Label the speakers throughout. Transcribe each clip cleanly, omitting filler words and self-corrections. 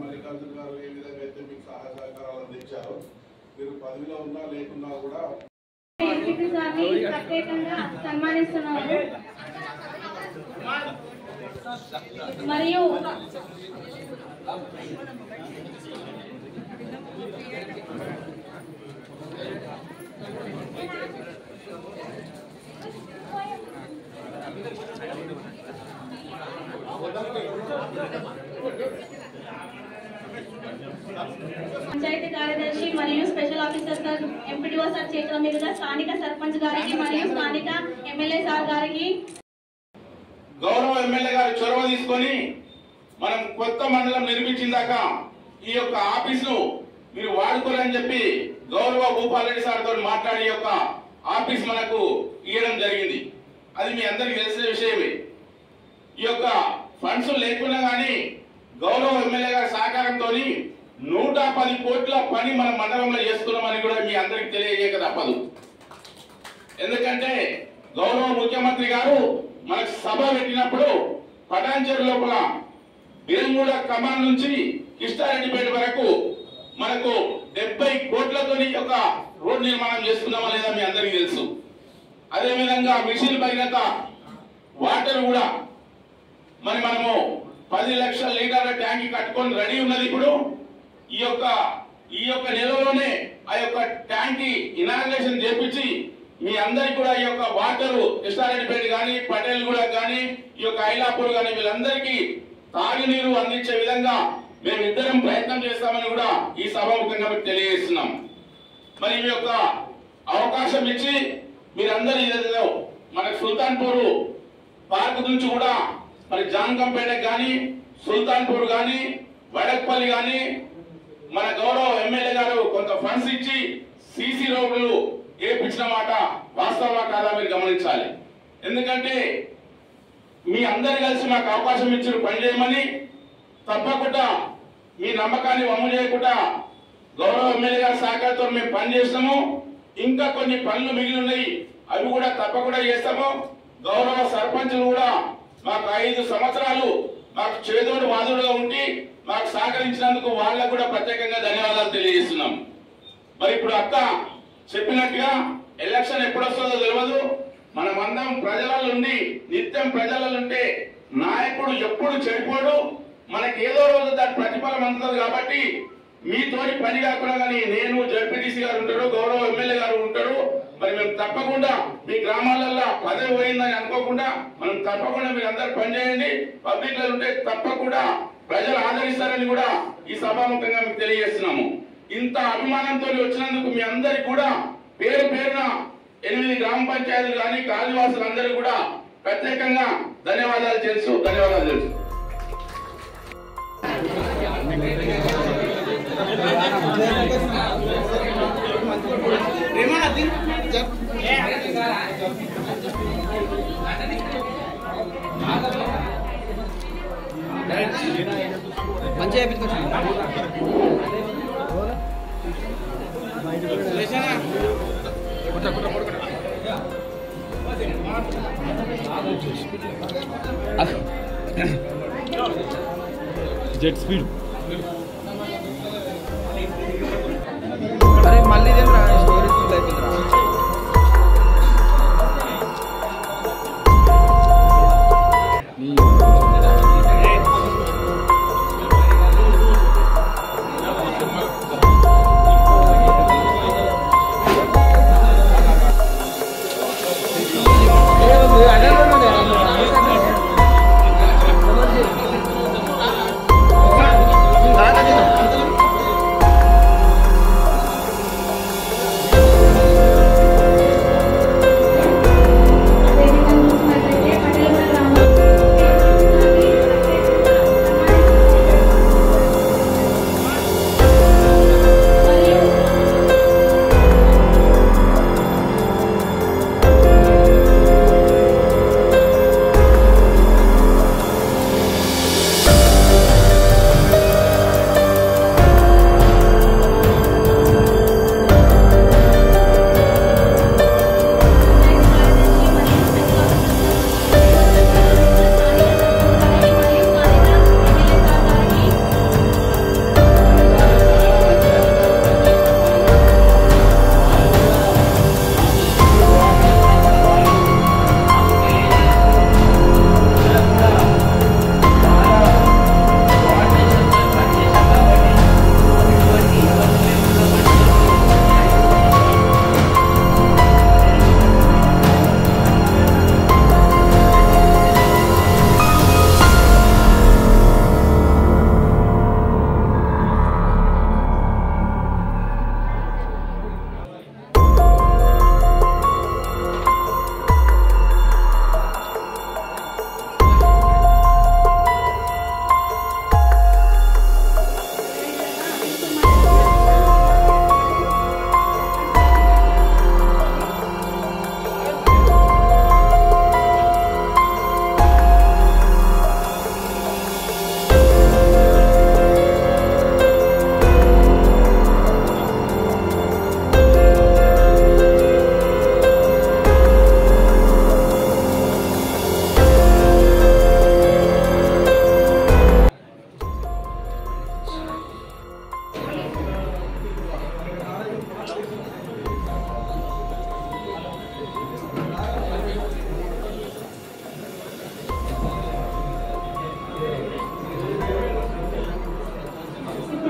Speaker 1: మల్లికార్జున గారు ఏ విధంగా అయితే మీకు సహాయ సహకారాలు అందించారో మీరు పదవిలో ఉన్నా లేకున్నా కూడా
Speaker 2: ప్రత్యేకంగా సన్మానిస్తున్నారు. మరియు పంచాయతీ కార్యదర్శి మరియు special officer sir MPDO sir చేతుల మీదుగా స్థానిక సర్పంచ్ గారికి మరియు స్థానిక ఎమ్మెల్యే సార్ గారికి
Speaker 3: గౌరవ ఎమ్మెల్యే గారు చొరవ తీసుకొని మనం కొత్త మండలం నిర్మించిందాక ఈ యొక్క ఆఫీసు మీరు వాడుకోరని చెప్పి గౌరవ భూపాల్ రెడ్డి సార్ తో మాట్లాడి యొక్క ఆఫీస్ మనకు ఇవ్వడం జరిగింది. అది మీ అందరికి తెలిసిన విషయమే. ఈ యొక్క ఫండ్స్ లేకున్నా కానీ గౌరవ ఎమ్మెల్యే గారి సహకారంతో 110 కోట్ల పని మన మండలంలో చేస్తున్నామని కూడా మీ అందరికి తెలియజేయక తప్పదు. ఎందుకంటే గౌరవ ముఖ్యమంత్రి గారు మనకు సభ పెట్టినప్పుడు పటాన్చెరు లోపల బిరంగూడ కమాన్ నుంచి కిష్టారెడ్డిపేట వరకు మనకు 70 కోట్లతో ఒక రోడ్ నిర్మాణం చేస్తున్నామా లేదా మీ అందరికీ తెలుసు. అదేవిధంగా మిషన్ భగీరథ వాటర్ కూడా మనము 10 లక్షల లీటర్ల ట్యాంక్ కట్టుకొని రెడీ ఉన్నది. ఇప్పుడు ఈ యొక్క నెలలోనే ఆ యొక్క ట్యాంక్ ఇనాగ్రేషన్ చేపించి మీ అందరికి కూడా ఈ యొక్క వాటర్ కిష్టారెడ్డిపేట కానీ పటేల్ కూడా కానీ ఈ యొక్క ఐలాపూర్ కానీ వీళ్ళందరికీ తాగునీరు అందించే విధంగా మేమిద్దరం ప్రయత్నం చేస్తామని కూడా ఈ సభాముఖంగా మీకు తెలియజేస్తున్నాం. మరి ఈ యొక్క అవకాశం ఇచ్చి మీరందరూ ఏదో మనకు సుల్తాన్పూర్ పార్క్ నుంచి కూడా మరి జాంకంపేట కానీ సుల్తాన్పూర్ కానీ వడక్పల్లి కానీ మన గౌరవ ఎమ్మెల్యే గారు కొంత ఫండ్స్ ఇచ్చి సీసీ రోడ్లు వేయించిన మాట వాస్తవా కాదా మీరు గమనించాలి. ఎందుకంటే మీ అందరు కలిసి మాకు అవకాశం ఇచ్చిన పని చేయమని తప్పకుండా మీ నమ్మకాన్ని వమ్ము చేయకుండా గౌరవ ఎమ్మెల్యే గారి సహకారంతో మేము పని చేస్తాము. ఇంకా కొన్ని పనులు మిగిలి ఉన్నాయి, అవి కూడా తప్పకుండా చేస్తాము. గౌరవ సర్పంచులు కూడా మాకు 5 సంవత్సరాలు మాకు చేదోడు వాదుడుగా ఉండి మాకు సహకరించినందుకు వాళ్ళకు కూడా ప్రత్యేకంగా ధన్యవాదాలు తెలియజేస్తున్నాం. మరి ఇప్పుడు అక్క చెప్పినట్టుగా ఎలక్షన్ ఎప్పుడు వస్తుందో తెలియదు. మనమందరం ప్రజలలో ఉండి నిత్యం ప్రజలలో ఉంటే నాయకుడు ఎప్పుడు చెడిపోడు, మనకి ఏదో రోజు దాని ప్రతిఫలం అందుతుంది. కాబట్టి మీతోటి పని కాకుండా కానీ నేను జడ్పీటీసీ గారు ఉంటాడు, గౌరవ ఎమ్మెల్యే గారు ఉంటాడు. మరి మేము తప్పకుండా మీ గ్రామాలలో పదవి పోయిందని అనుకోకుండా మనం తప్పకుండా మీరు అందరు పనిచేయండి. పబ్లిక్ లో ఉంటే తప్పకుండా ప్రజలు ఆదరిస్తారని కూడా ఈ సభాముఖంగా మీకు తెలియజేస్తున్నాము. ఇంత అభిమానంతో వచ్చినందుకు మీ అందరికి కూడా పేరు పేరున 8 గ్రామ పంచాయతీలు కానీ కాలనీవాసులందరూ కూడా ప్రత్యేకంగా ధన్యవాదాలు తెలుసు.
Speaker 4: जेट स्पीड
Speaker 5: अरे मल्ली स्टोरेज फुल అయిపోయిందిరా.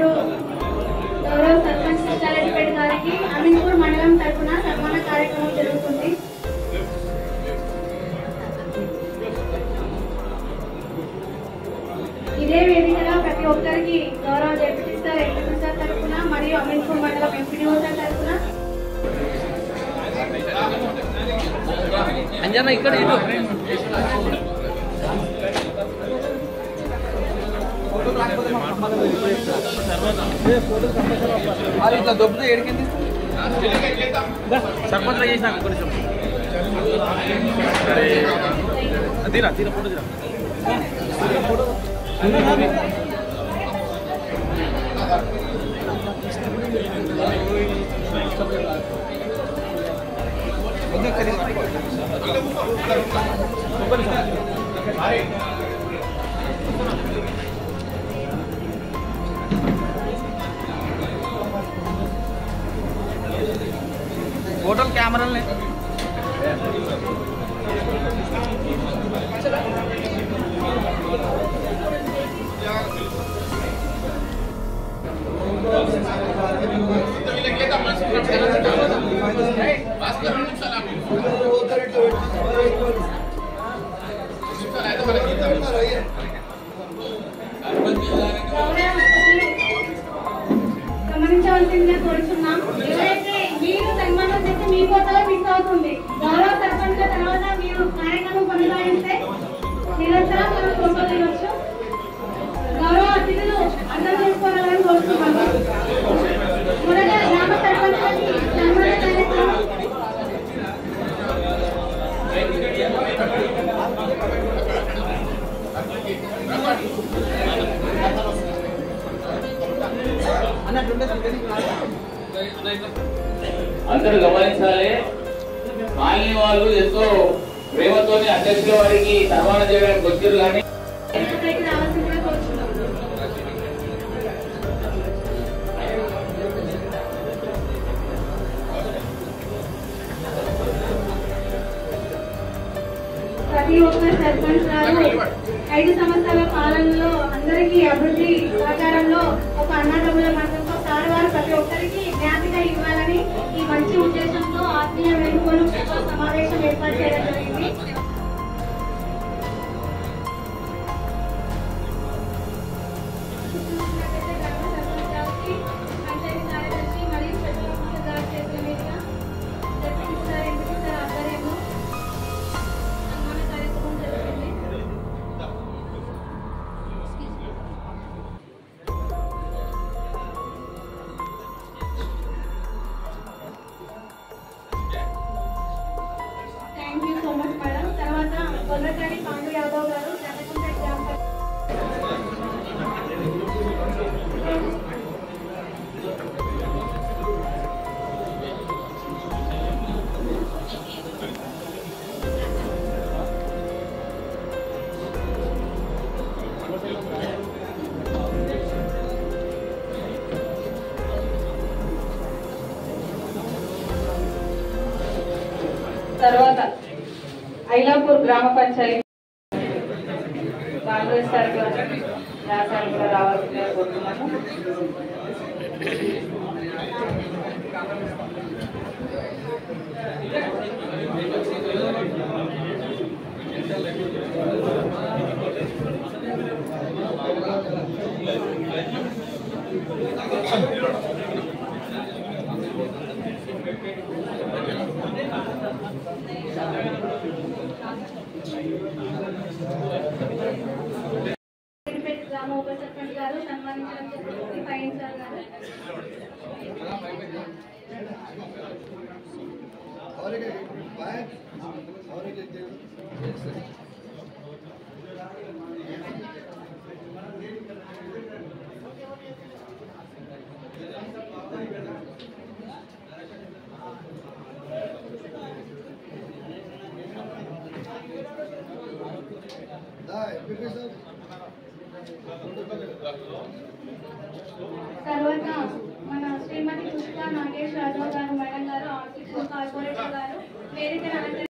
Speaker 2: ఇప్పుడు గౌరవ సర్పంచ్ కృష్ణారెడ్డిపేట గారికి అమీన్పూర్ మండలం తరఫున సన్మాన కార్యక్రమం జరుగుతుంది. ఇదే వేదికగా ప్రతి ఒక్కరికి గౌరవ డిప్యూటీ సార్ ఎంపీ సార్ తరఫున మరియు అమీన్పూర్ మండలం ఎంపీడీఓ సార్ తరఫున
Speaker 5: అంజనా ఇక్కడ ఇటు ఇట్లా దొబ్బుతో ఎడికింది సర్పంచ్ చేసినాక కొంచెం తీరా తీరా ఫోటో తీరా హోటల్ కెమెరాలనే
Speaker 2: గమనించవలసిందిగా కోరుచున్నాం. ఎవరైతే మీరు సన్మానం చేస్తే మీ ఫోటోలో మిస్ అవుతుంది. గౌరవ సర్పంచ్ తర్వాత మీరు కార్యక్రమం కొనసాగిస్తే నిరంతరం మనం ఫోటో తీయవచ్చు. గౌరవ అతిథులు అర్థం చేసుకోవాలని కోరుతున్నాము. మొదట గ్రామ సర్పంచ్లకి సన్మాన కార్యక్రమం
Speaker 4: అందరూ గమనించాలి. కాలనీ వాళ్ళు ఎంతో ప్రేమతో అధ్యక్షుల వారికి సన్మానం చేయడానికి వచ్చారు కానీ
Speaker 2: రావాల్సిందిగా కోరుచున్నాం. ప్రతి ఒక్క సర్పంచ్ గారు 5 సంవత్సరాల పాలనలో అందరికీ అభివృద్ధి సహకారంలో ఒక అన్నదమ్ముల మనసుతో సార్ వారు ప్రతి ఒక్కరికి జ్ఞాపిక ఇవ్వాలని ఈ మంచి ఉద్దేశంతో ఆత్మీయ వేడుకలు సమావేశం ఏర్పాటు చేయడం జరిగింది. పంచాయతీ కార్యదర్శి మరియు స్పెషల్ ఆఫీసర్ గారి చేతుల మీదుగా డిప్యూటీ సార్ ఎంపీ సార్ ఆధ్వర్యంలో సన్మాన కార్యక్రమం జరుగుతుంది. Thank you so much madam. తర్వాత గొల్లకారి పాండు యాదవ్ గారు జనకుంట గ్రామ
Speaker 6: తర్వాత ఐలాపూర్ గ్రామ పంచాయతీ కాంగ్రెస్ తరఫున రాసానికి రావాల్సిందిగా కోరుతున్నాము.
Speaker 2: గ్రామ ఉప సర్పంచ్ గారు సన్మానించడం జరుగుతుంది. పైన సార్ గారు తర్వాత మన శ్రీమతి పుష్ప నాగేష్ యాదవ్ గారు మేడం గారు ఆర్టిస్ట్ కార్పొరేటర్ గారు వేదికను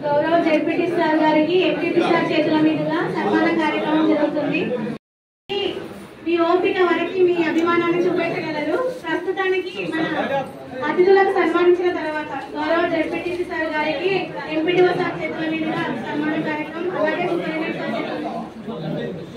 Speaker 2: గౌరవ జడ్పీటీ సార్ గారికి ఎంపీపీ సార్ చేతుల మీదుగా సన్మాన కార్యక్రమం జరుగుతుంది. మీ ఓపిక వరకు మీ అభిమానాన్ని చూపెట్టగలరు. ప్రస్తుతానికి మన అతిథులకు సన్మానించిన తర్వాత గౌరవ జడ్పీటీ సార్ గారికి ఎంపీడీ సార్ చేతుల మీదుగా సన్మాన కార్యక్రమం, అలాగే సూపరింటెండెంట్ సార్ చేతుల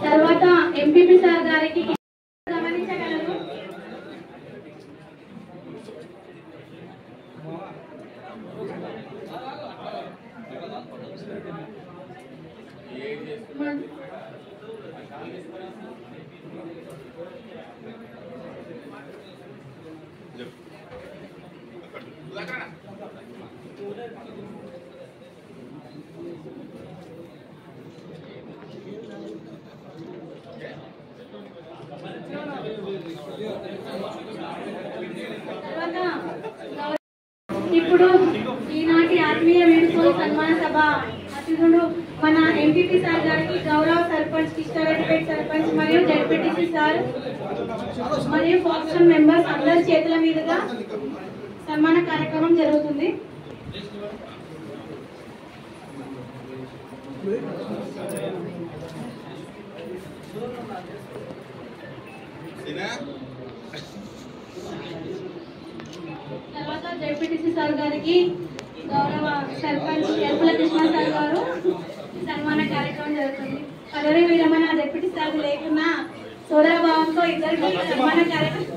Speaker 2: తర్వాత ఎంపీపీ సార్ గారికి గమనించగలరు. ఇప్పుడు ఈనాటి ఆత్మీయ వేడుకల సన్మాన సభ అతిథులు మన ఎంపీపీ సార్ గారికి గౌరవ సర్పంచ్ కిష్టారెడ్డిపేట సర్పంచ్ మరియు జడ్పీటీసీ సార్ మరియు ఫంక్షన్ మెంబర్స్ అందరి చేతుల మీదుగా సన్మాన కార్యక్రమం జరుగుతుంది. తర్వాత జడ్పీటీసీ సార్ గారికి గౌరవ సర్పంచ్ ఎల్పుల కృష్ణ సార్ గారు సన్మాన కార్యక్రమం జరుగుతుంది. పదవి విరమణ జడ్పీటీ సార్ లేకున్నా సోదర భావంతో ఇద్దరికి సన్మాన కార్యక్రమం.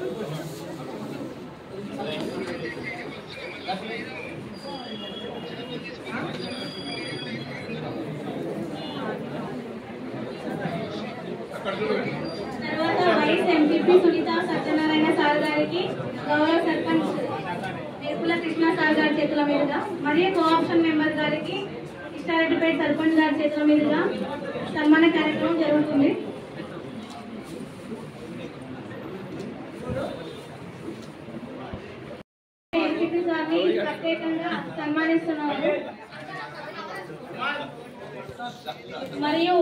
Speaker 2: తర్వాత vice MPP Sunitha Satyanarayana sir గారికి గౌరవ సర్పంచ్ ఎల్పుల కృష్ణ సార్ గారి చేతుల మీదుగా మరియు కోఆప్షన్ మెంబర్ గారికి కిష్టారెడ్డిపేట సర్పంచ్ గారి చేతుల మీదుగా సన్మాన కార్యక్రమం జరుగుతుంది. ఎంపీపీ సార్ని ప్రత్యేకంగా సన్మానిస్తున్నారు. మరియు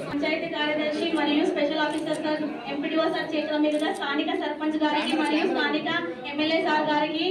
Speaker 2: పంచాయతీ కార్యదర్శి మరియు special officer sir MPDO sir చేతుల మీదుగా స్థానిక సర్పంచ్ గారికి మరియు స్థానిక ఎమ్మెల్యే సార్ గారికి